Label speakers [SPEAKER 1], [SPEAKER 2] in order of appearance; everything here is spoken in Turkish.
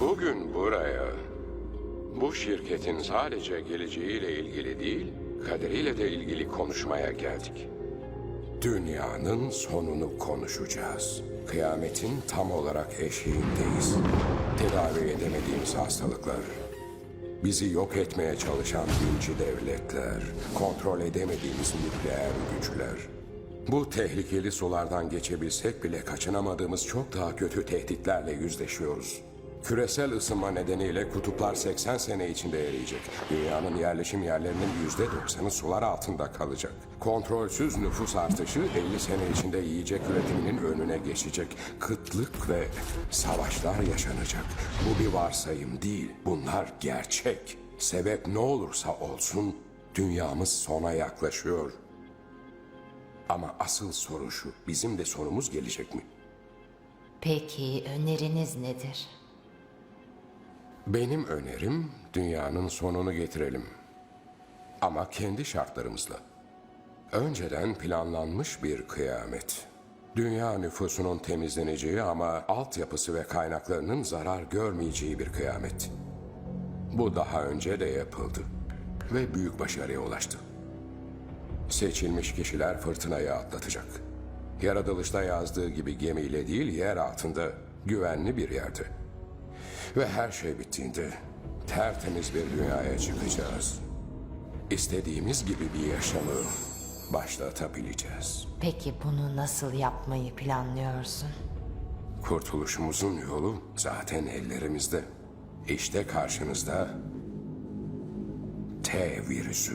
[SPEAKER 1] Bugün buraya bu şirketin sadece geleceğiyle ilgili değil, kaderiyle de ilgili konuşmaya geldik. Dünyanın sonunu konuşacağız. Kıyametin tam olarak eşiğindeyiz. Tedavi edemediğimiz hastalıklar, bizi yok etmeye çalışan dinci devletler, kontrol edemediğimiz nükleer güçler. Bu tehlikeli sulardan geçebilsek bile kaçınamadığımız çok daha kötü tehditlerle yüzleşiyoruz. Küresel ısınma nedeniyle kutuplar 80 sene içinde eriyecek. Dünyanın yerleşim yerlerinin %90'ı sular altında kalacak. Kontrolsüz nüfus artışı 50 sene içinde yiyecek üretiminin önüne geçecek. Kıtlık ve savaşlar yaşanacak. Bu bir varsayım değil, bunlar gerçek. Sebep ne olursa olsun dünyamız sona yaklaşıyor. Ama asıl soru şu, bizim de sonumuz gelecek mi?
[SPEAKER 2] Peki öneriniz nedir?
[SPEAKER 1] Benim önerim dünyanın sonunu getirelim. Ama kendi şartlarımızla. Önceden planlanmış bir kıyamet. Dünya nüfusunun temizleneceği ama altyapısı ve kaynaklarının zarar görmeyeceği bir kıyamet. Bu daha önce de yapıldı ve büyük başarıya ulaştı. Seçilmiş kişiler fırtınayı atlatacak. Yaratılışta yazdığı gibi gemiyle değil, yer altında güvenli bir yerde. Ve her şey bittiğinde tertemiz bir dünyaya çıkacağız. İstediğimiz gibi bir yaşamı başlatabileceğiz.
[SPEAKER 2] Peki bunu nasıl yapmayı planlıyorsun?
[SPEAKER 1] Kurtuluşumuzun yolu zaten ellerimizde. İşte karşınızda T virüsü.